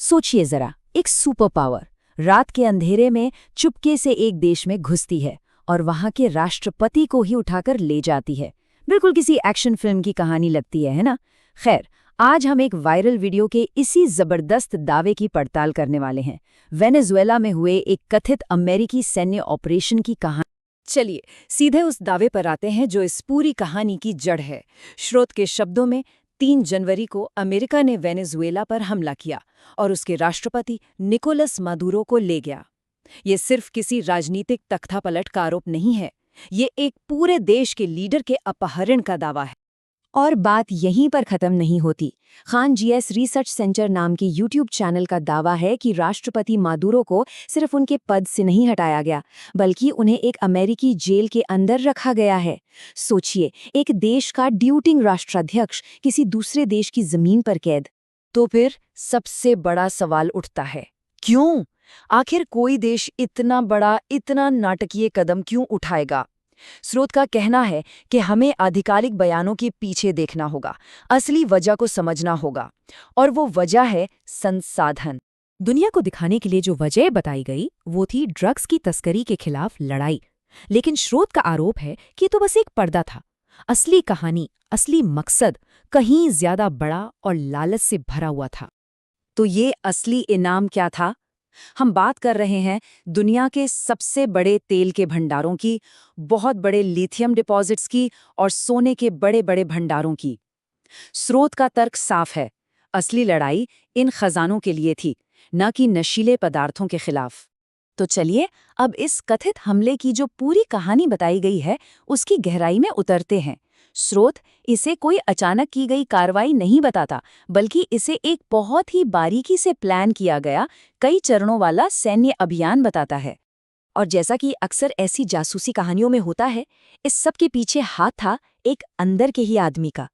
सोचिए जरा, एक सुपर पावर रात के अंधेरे में चुपके से एक देश में घुसती है और वहां के राष्ट्रपति को ही उठाकर ले जाती है। बिल्कुल किसी एक्शन फिल्म की कहानी लगती है ना? खैर, आज हम एक वायरल वीडियो के इसी जबरदस्त दावे की पड़ताल करने वाले हैं। वेनेजुएला में हुए एक कथित अमेरिकी सैन्य ऑपरेशन की कहानी। चलिए सीधे उस दावे पर आते हैं जो इस पूरी कहानी की जड़ है। स्रोत के शब्दों में 3 जनवरी को अमेरिका ने वेनेजुएला पर हमला किया और उसके राष्ट्रपति निकोलस मादुरो को ले गया। ये सिर्फ किसी राजनीतिक तख्तापलट का आरोप नहीं है, ये एक पूरे देश के लीडर के अपहरण का दावा है। और बात यहीं पर खत्म नहीं होती। खान जीएस रिसर्च सेंटर नाम की यूट्यूब चैनल का दावा है कि राष्ट्रपति मादुरो को सिर्फ उनके पद से नहीं हटाया गया, बल्कि उन्हें एक अमेरिकी जेल के अंदर रखा गया है। सोचिए, एक देश का ड्यूटिंग राष्ट्राध्यक्ष किसी दूसरे देश की जमीन पर कैद। तो फिर सबसे बड़ा सवाल उठता है, क्यों? आखिर कोई देश इतना बड़ा, इतना नाटकीय कदम क्यों उठाएगा? स्रोत का कहना है कि हमें आधिकारिक बयानों के पीछे देखना होगा, असली वजह को समझना होगा। और वो वजह है संसाधन। दुनिया को दिखाने के लिए जो वजह बताई गई वो थी ड्रग्स की तस्करी के खिलाफ लड़ाई। लेकिन स्रोत का आरोप है कि तो बस एक पर्दा था। असली कहानी, असली मकसद कहीं ज्यादा बड़ा और लालच से भरा हुआ था। तो ये असली इनाम क्या था? हम बात कर रहे हैं दुनिया के सबसे बड़े तेल के भंडारों की, बहुत बड़े लिथियम डिपॉजिट्स की और सोने के बड़े बड़े भंडारों की। स्रोत का तर्क साफ है, असली लड़ाई इन खजानों के लिए थी, न कि नशीले पदार्थों के खिलाफ। तो चलिए अब इस कथित हमले की जो पूरी कहानी बताई गई है उसकी गहराई में उतरते हैं। स्रोत इसे कोई अचानक की गई कार्रवाई नहीं बताता, बल्कि इसे एक बहुत ही बारीकी से प्लान किया गया कई चरणों वाला सैन्य अभियान बताता है। और जैसा कि अक्सर ऐसी जासूसी कहानियों में होता है, इस सब के पीछे हाथ था एक अंदर के ही आदमी का।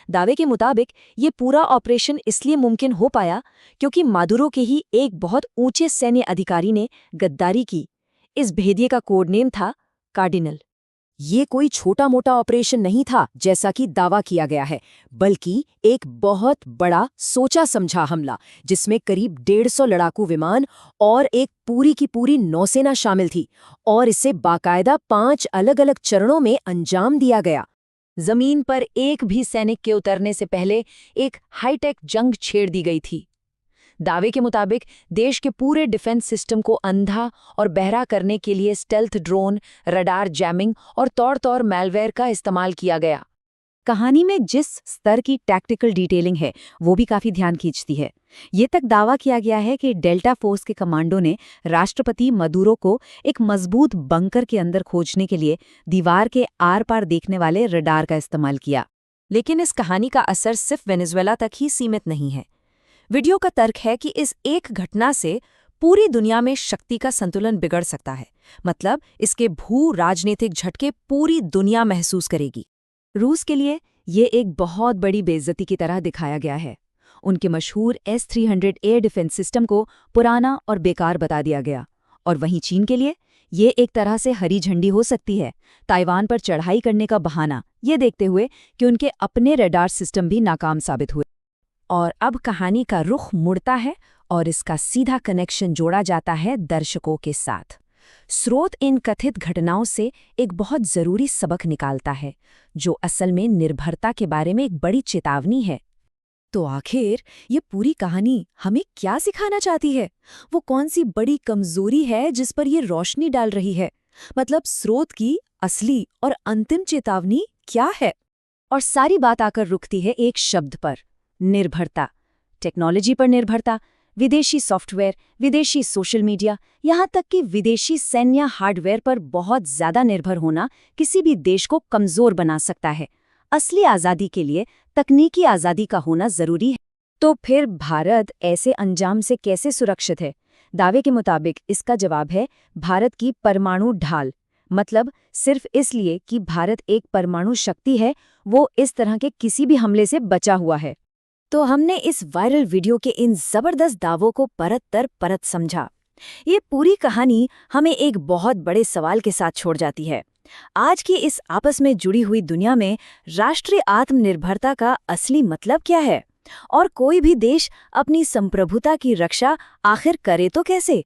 दावे के मुताबिक ये पूरा ऑपरेशन इसलिए मुमकिन हो पाया क्योंकि मादुरो के ही एक बहुत ऊंचे सैन्य अधिकारी ने गद्दारी की। इस भेदिये का कोड नेम था कार्डिनल। ये कोई छोटा मोटा ऑपरेशन नहीं था जैसा कि दावा किया गया है, बल्कि एक बहुत बड़ा सोचा समझा हमला जिसमें करीब 150 लड़ाकू विमान और एक पूरी की पूरी नौसेना शामिल थी। और इसे बाकायदा 5 अलग अलग चरणों में अंजाम दिया गया। जमीन पर एक भी सैनिक के उतरने से पहले एक हाईटेक जंग छेड़ दी गई थी। दावे के मुताबिक देश के पूरे डिफेंस सिस्टम को अंधा और बहरा करने के लिए स्टेल्थ ड्रोन, रडार जैमिंग और तौर मैलवेयर का इस्तेमाल किया गया। कहानी में जिस स्तर की टैक्टिकल डिटेलिंग है वो भी काफी ध्यान खींचती है। ये तक दावा किया गया है कि डेल्टा फोर्स के कमांडो ने राष्ट्रपति मादुरो को एक मजबूत बंकर के अंदर खोजने के लिए दीवार के आर पार देखने वाले रडार का इस्तेमाल किया। लेकिन इस कहानी का असर सिर्फ वेनेजुएला तक ही सीमित नहीं है। वीडियो का तर्क है कि इस एक घटना से पूरी दुनिया में शक्ति का संतुलन बिगड़ सकता है। मतलब इसके भू राजनीतिक झटके पूरी दुनिया महसूस करेगी। रूस के लिए ये एक बहुत बड़ी बेइज्जती की तरह दिखाया गया है। उनके मशहूर S-300 एयर डिफेंस सिस्टम को पुराना और बेकार बता दिया गया। और वहीं चीन के लिए ये एक तरह से हरी झंडी हो सकती है, ताइवान पर चढ़ाई करने का बहाना, ये देखते हुए कि उनके अपने रडार सिस्टम भी नाकाम साबित हुए। और अब कहानी का रुख मुड़ता है और इसका सीधा कनेक्शन जोड़ा जाता है दर्शकों के साथ। स्रोत इन कथित घटनाओं से एक बहुत जरूरी सबक निकालता है, जो असल में निर्भरता के बारे में एक बड़ी चेतावनी है। तो आखिर ये पूरी कहानी हमें क्या सिखाना चाहती है? वो कौन सी बड़ी कमजोरी है जिस पर ये रोशनी डाल रही है? मतलब स्रोत की असली और अंतिम चेतावनी क्या है? और सारी बात आकर रुकती है एक शब्द पर, निर्भरता। टेक्नोलॉजी पर निर्भरता, विदेशी सॉफ्टवेयर, विदेशी सोशल मीडिया, यहाँ तक कि विदेशी सैन्य हार्डवेयर पर बहुत ज्यादा निर्भर होना किसी भी देश को कमजोर बना सकता है। असली आज़ादी के लिए तकनीकी आज़ादी का होना जरूरी है। तो फिर भारत ऐसे अंजाम से कैसे सुरक्षित है? दावे के मुताबिक इसका जवाब है भारत की परमाणु ढाल। मतलब सिर्फ इसलिए कि भारत एक परमाणु शक्ति है, वो इस तरह के किसी भी हमले से बचा हुआ है। तो हमने इस वायरल वीडियो के इन जबरदस्त दावों को परत दर परत समझा। ये पूरी कहानी हमें एक बहुत बड़े सवाल के साथ छोड़ जाती है। आज की इस आपस में जुड़ी हुई दुनिया में राष्ट्रीय आत्मनिर्भरता का असली मतलब क्या है? और कोई भी देश अपनी संप्रभुता की रक्षा आखिर करे तो कैसे?